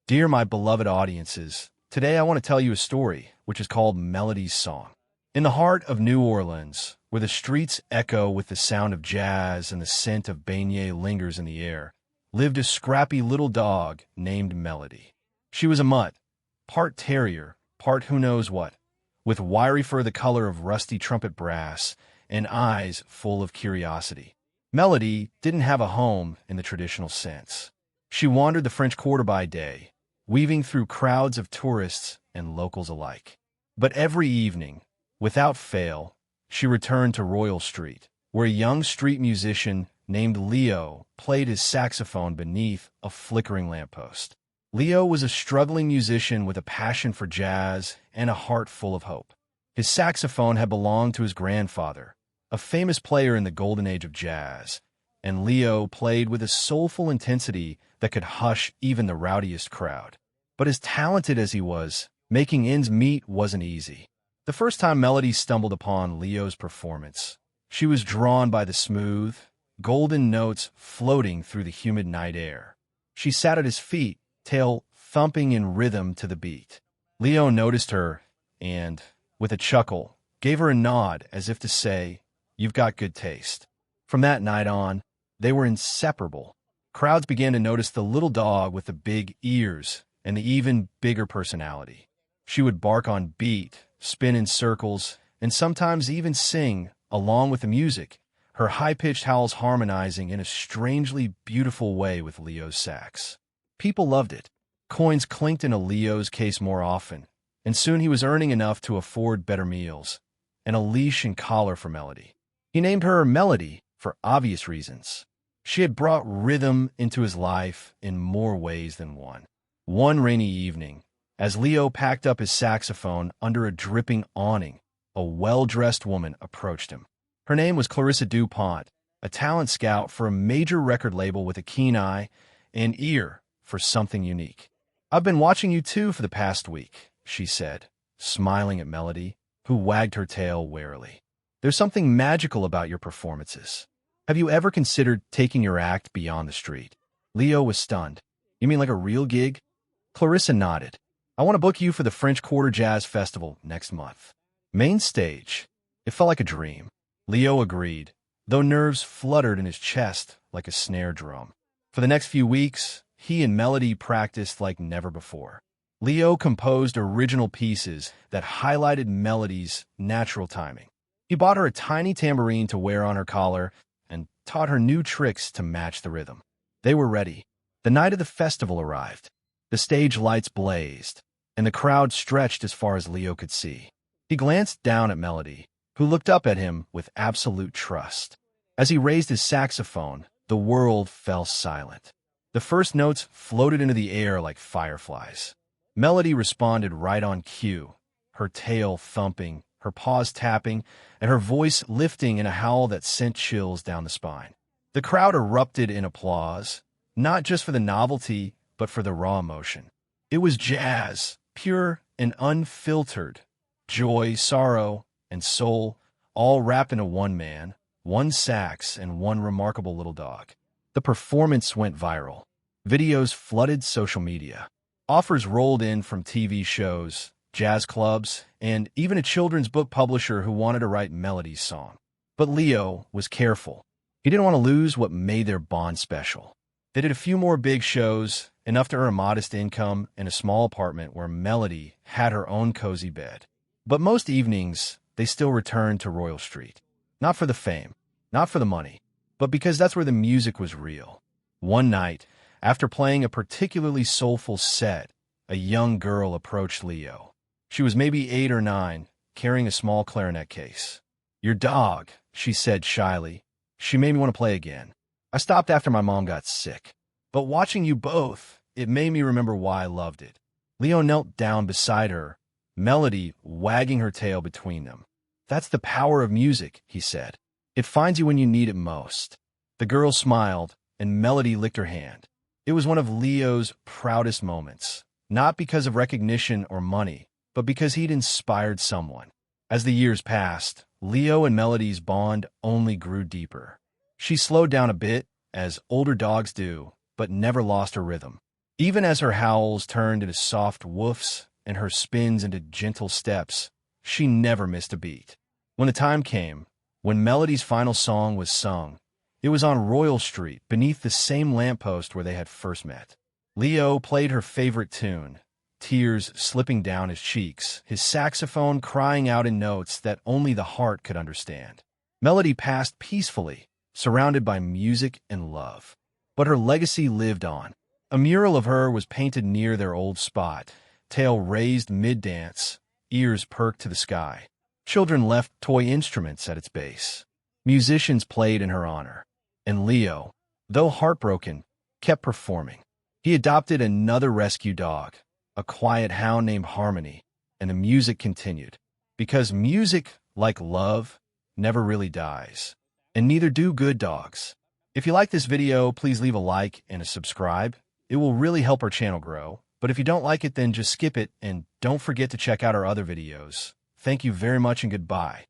Dear my beloved audiences, today I want to tell you a story which is called Melody's Song. In the heart of New Orleans, where the streets echo with the sound of jazz and the scent of beignet lingers in the air, lived a scrappy little dog named Melody. She was a mutt, part terrier, part who knows what, with wiry fur the color of rusty trumpet brass and eyes full of curiosity. Melody didn't have a home in the traditional sense. She wandered the French Quarter by day, weaving through crowds of tourists and locals alike. But every evening, without fail, she returned to Royal Street, where a young street musician named Leo played his saxophone beneath a flickering lamppost. Leo was a struggling musician with a passion for jazz and a heart full of hope. His saxophone had belonged to his grandfather, a famous player in the golden age of jazz, and Leo played with a soulful intensity that could hush even the rowdiest crowd. But as talented as he was, making ends meet wasn't easy. The first time Melody stumbled upon Leo's performance, she was drawn by the smooth, golden notes floating through the humid night air. She sat at his feet, tail thumping in rhythm to the beat. Leo noticed her and, with a chuckle, gave her a nod as if to say, "You've got good taste." From that night on, they were inseparable. Crowds began to notice the little dog with the big ears and the even bigger personality. She would bark on beat, spin in circles, and sometimes even sing along with the music, her high-pitched howls harmonizing in a strangely beautiful way with Leo's sax. People loved it. Coins clinked into Leo's case more often, and soon he was earning enough to afford better meals and a leash and collar for Melody. He named her Melody for obvious reasons. She had brought rhythm into his life in more ways than one. One rainy evening, as Leo packed up his saxophone under a dripping awning, a well-dressed woman approached him. Her name was Clarissa DuPont, a talent scout for a major record label with a keen eye and ear for something unique. "I've been watching you two for the past week," she said, smiling at Melody, who wagged her tail warily. "There's something magical about your performances. Have you ever considered taking your act beyond the street?" Leo was stunned. "You mean like a real gig?" Clarissa nodded. "I want to book you for the French Quarter Jazz Festival next month. Main stage." It felt like a dream. Leo agreed, though nerves fluttered in his chest like a snare drum. For the next few weeks, he and Melody practiced like never before. Leo composed original pieces that highlighted Melody's natural timing. He bought her a tiny tambourine to wear on her collar and taught her new tricks to match the rhythm. They were ready. The night of the festival arrived. The stage lights blazed, and the crowd stretched as far as Leo could see. He glanced down at Melody, who looked up at him with absolute trust. As he raised his saxophone, the world fell silent. The first notes floated into the air like fireflies. Melody responded right on cue, her tail thumping, her paws tapping, and her voice lifting in a howl that sent chills down the spine. The crowd erupted in applause, not just for the novelty, but for the raw emotion. It was jazz, pure and unfiltered. Joy, sorrow, and soul, all wrapped into one man, one sax, and one remarkable little dog. The performance went viral. Videos flooded social media. Offers rolled in from TV shows, jazz clubs, and even a children's book publisher who wanted to write Melody's song. But Leo was careful. He didn't want to lose what made their bond special. They did a few more big shows, enough to earn a modest income in a small apartment where Melody had her own cozy bed. But most evenings, they still returned to Royal Street. Not for the fame, not for the money, but because that's where the music was real. One night, after playing a particularly soulful set, a young girl approached Leo. She was maybe 8 or 9, carrying a small clarinet case. "Your dog," she said shyly. "She made me want to play again. I stopped after my mom got sick. But watching you both, it made me remember why I loved it." Leo knelt down beside her, Melody wagging her tail between them. "That's the power of music," he said. "It finds you when you need it most." The girl smiled, and Melody licked her hand. It was one of Leo's proudest moments, not because of recognition or money, but because he'd inspired someone. As the years passed, Leo and Melody's bond only grew deeper. She slowed down a bit, as older dogs do, but never lost her rhythm. Even as her howls turned into soft woofs and her spins into gentle steps, she never missed a beat. When the time came, when Melody's final song was sung, it was on Royal Street, beneath the same lamppost where they had first met. Leo played her favorite tune, tears slipping down his cheeks, his saxophone crying out in notes that only the heart could understand. Melody passed peacefully, surrounded by music and love. But her legacy lived on. A mural of her was painted near their old spot, tail raised mid-dance, ears perked to the sky. Children left toy instruments at its base. Musicians played in her honor. And Leo, though heartbroken, kept performing. He adopted another rescue dog, a quiet hound named Harmony, and the music continued. Because music, like love, never really dies. And neither do good dogs. If you like this video, please leave a like and a subscribe. It will really help our channel grow. But if you don't like it, then just skip it and don't forget to check out our other videos. Thank you very much and goodbye.